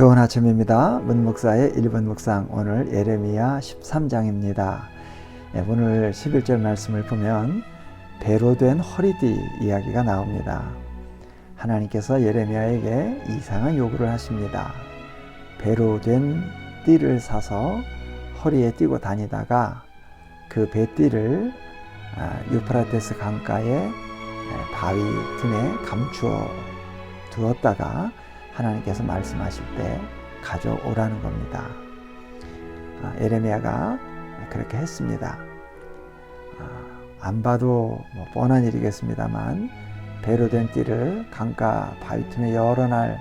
좋은 아침입니다. 문목사의 1분 묵상, 오늘 예레미야 13장입니다. 오늘 11절 말씀을 보면 배로 된 허리띠 이야기가 나옵니다. 하나님께서 예레미야에게 이상한 요구를 하십니다. 배로 된 띠를 사서 허리에 띠고 다니다가 그 배띠를 유프라테스 강가에 바위 틈에 감추어 두었다가 하나님께서 말씀하실 때 가져오라는 겁니다. 예레미야가 그렇게 했습니다. 안 봐도 뻔한 일이겠습니다만 배로 된 띠를 강가 바위 틈에 여러 날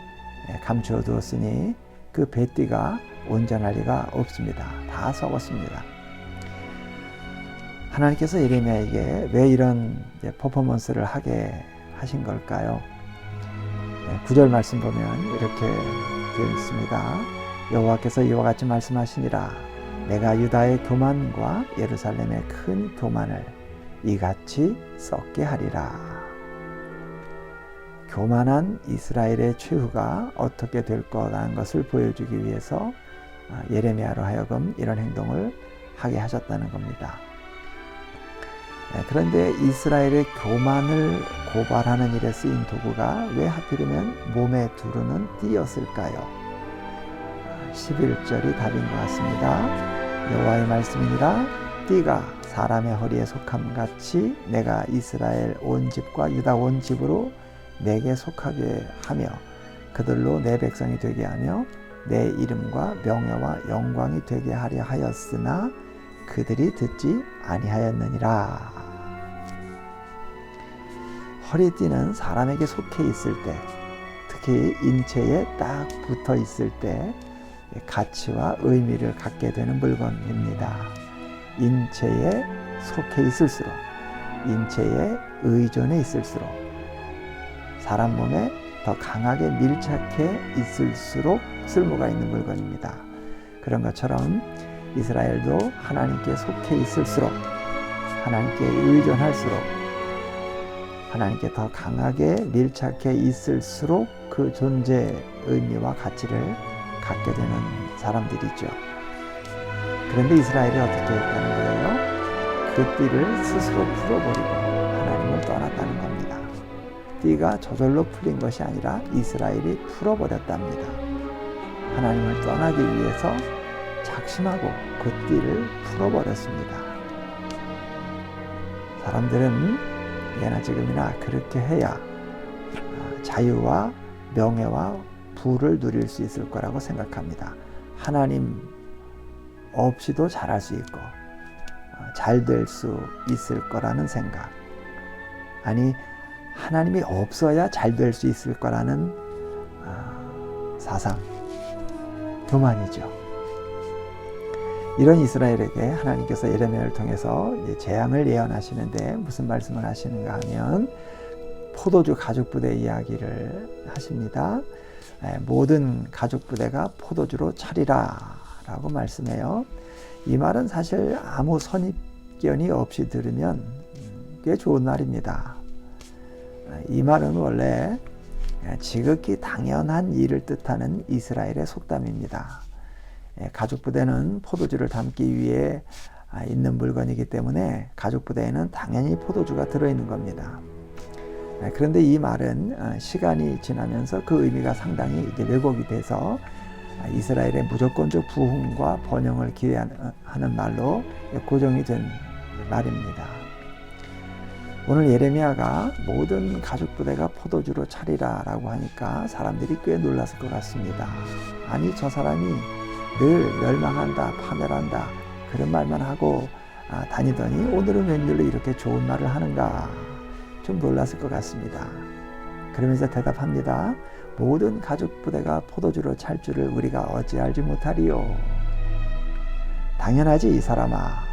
감추어 두었으니 그 배띠가 온전할 리가 없습니다. 다 썩었습니다. 하나님께서 예레미야에게 왜 이런 퍼포먼스를 하게 하신 걸까요? 9절 말씀 보면 이렇게 되어 있습니다. 여호와께서 이와 같이 말씀하시니라. 내가 유다의 교만과 예루살렘의 큰 교만을 이같이 썩게 하리라. 교만한 이스라엘의 최후가 어떻게 될 거라는 것을 보여주기 위해서 예레미야로 하여금 이런 행동을 하게 하셨다는 겁니다. 그런데 이스라엘의 교만을 고발하는 일에 쓰인 도구가 왜 하필이면 몸에 두르는 띠였을까요? 11절이 답인 것 같습니다. 여호와의 말씀이니라. 띠가 사람의 허리에 속함같이 내가 이스라엘 온 집과 유다 온 집으로 내게 속하게 하며 그들로 내 백성이 되게 하며 내 이름과 명예와 영광이 되게 하려 하였으나 그들이 듣지 아니하였느니라. 허리띠는 사람에게 속해 있을 때, 특히 인체에 딱 붙어 있을 때 가치와 의미를 갖게 되는 물건입니다. 인체에 속해 있을수록, 인체에 의존해 있을수록, 사람 몸에 더 강하게 밀착해 있을수록 쓸모가 있는 물건입니다. 그런 것처럼 이스라엘도 하나님께 속해 있을수록, 하나님께 의존할수록, 하나님께 더 강하게 밀착해 있을수록 그 존재의 의미와 가치를 갖게 되는 사람들이죠. 그런데 이스라엘이 어떻게 했다는 거예요? 그 띠를 스스로 풀어버리고 하나님을 떠났다는 겁니다. 띠가 저절로 풀린 것이 아니라 이스라엘이 풀어버렸답니다. 하나님을 떠나기 위해서 작심하고 그 띠를 풀어버렸습니다. 사람들은 예나 지금이나 그렇게 해야 자유와 명예와 부를 누릴 수 있을 거라고 생각합니다. 하나님 없이도 잘할 수 있고 잘 될 수 있을 거라는 생각, 아니 하나님이 없어야 잘 될 수 있을 거라는 사상, 교만이죠. 이런 이스라엘에게 하나님께서 예레미야를 통해서 재앙을 예언하시는데 무슨 말씀을 하시는가 하면 포도주 가죽부대 이야기를 하십니다. 모든 가죽부대가 포도주로 차리라 라고 말씀해요. 이 말은 사실 아무 선입견이 없이 들으면 꽤 좋은 말입니다. 이 말은 원래 지극히 당연한 일을 뜻하는 이스라엘의 속담입니다. 가죽부대는 포도주를 담기 위해 있는 물건이기 때문에 가죽부대에는 당연히 포도주가 들어있는 겁니다. 그런데 이 말은 시간이 지나면서 그 의미가 상당히 이제 왜곡이 돼서 이스라엘의 무조건적 부흥과 번영을 기대하는 말로 고정이 된 말입니다. 오늘 예레미야가 모든 가죽부대가 포도주로 차리라 라고 하니까 사람들이 꽤 놀랐을 것 같습니다. 아니 저 사람이 늘 멸망한다, 파멸한다 그런 말만 하고 다니더니 오늘은 웬일로 이렇게 좋은 말을 하는가, 좀 놀랐을 것 같습니다. 그러면서 대답합니다. 모든 가죽부대가 포도주로 찰 줄을 우리가 어찌 알지 못하리요. 당연하지 이 사람아.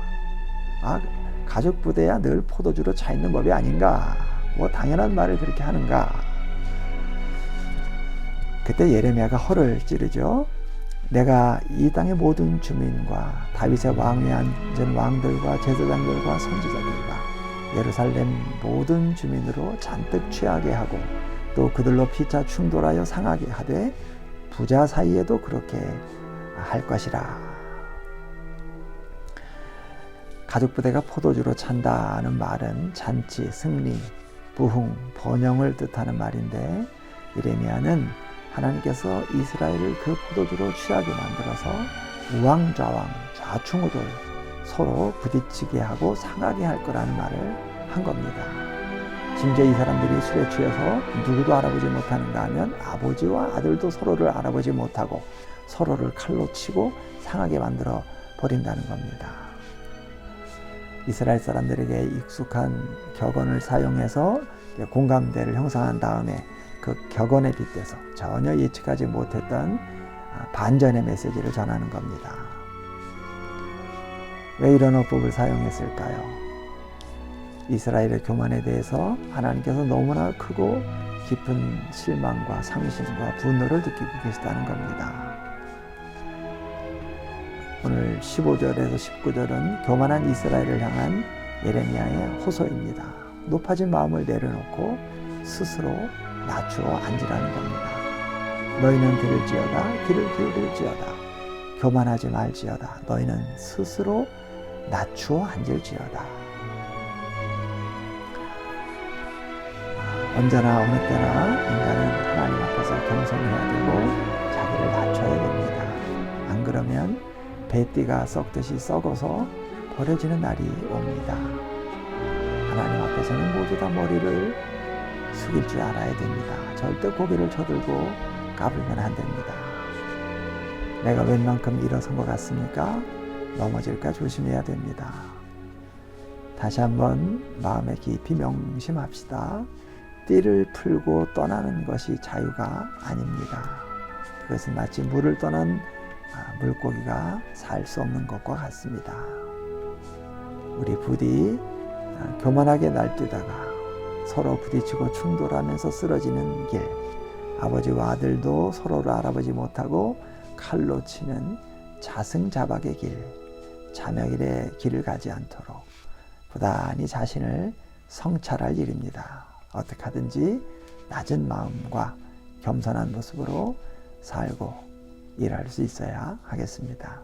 가죽부대야 늘 포도주로 차 있는 법이 아닌가. 뭐 당연한 말을 그렇게 하는가. 그때 예레미야가 허를 찌르죠. 내가 이 땅의 모든 주민과 다윗의 왕위에 앉은 왕들과 제사장들과 선지자들과 예루살렘 모든 주민으로 잔뜩 취하게 하고 또 그들로 피차 충돌하여 상하게 하되 부자 사이에도 그렇게 할 것이라. 가죽부대가 포도주로 찬다는 말은 잔치, 승리, 부흥, 번영을 뜻하는 말인데, 예레미야는 하나님께서 이스라엘을 그 포도주로 취하게 만들어서 우왕좌왕, 좌충우돌 서로 부딪히게 하고 상하게 할 거라는 말을 한 겁니다. 심지어 이 사람들이 술에 취해서 누구도 알아보지 못하는가 하면 아버지와 아들도 서로를 알아보지 못하고 서로를 칼로 치고 상하게 만들어 버린다는 겁니다. 이스라엘 사람들에게 익숙한 격언을 사용해서 공감대를 형성한 다음에 그 격언에 빗대서 전혀 예측하지 못했던 반전의 메시지를 전하는 겁니다. 왜 이런 어법을 사용했을까요? 이스라엘의 교만에 대해서 하나님께서 너무나 크고 깊은 실망과 상심과 분노를 느끼고 계시다는 겁니다. 오늘 15절에서 19절은 교만한 이스라엘을 향한 예레미야의 호소입니다. 높아진 마음을 내려놓고 스스로 낮추어 앉으라는 겁니다. 너희는 들을지어다, 귀를 기울일지어다, 교만하지 말지어다. 너희는 스스로 낮추어 앉을지어다. 언제나 어느 때나 인간은 하나님 앞에서 겸손해야 되고 자기를 낮춰야 됩니다. 안 그러면 배띠가 썩듯이 썩어서 버려지는 날이 옵니다. 하나님 앞에서는 모두 다 머리를 숙일 줄 알아야 됩니다. 절대 고개를 쳐들고 까불면 안 됩니다. 내가 웬만큼 일어선 것 같습니까? 넘어질까 조심해야 됩니다. 다시 한번 마음에 깊이 명심합시다. 띠를 풀고 떠나는 것이 자유가 아닙니다. 그것은 마치 물을 떠난 물고기가 살 수 없는 것과 같습니다. 우리 부디 교만하게 날뛰다가 서로 부딪히고 충돌하면서 쓰러지는 길, 아버지와 아들도 서로를 알아보지 못하고 칼로 치는 자승자박의 길, 자명일의 길을 가지 않도록 부단히 자신을 성찰할 일입니다. 어떻게 하든지 낮은 마음과 겸손한 모습으로 살고 일할 수 있어야 하겠습니다.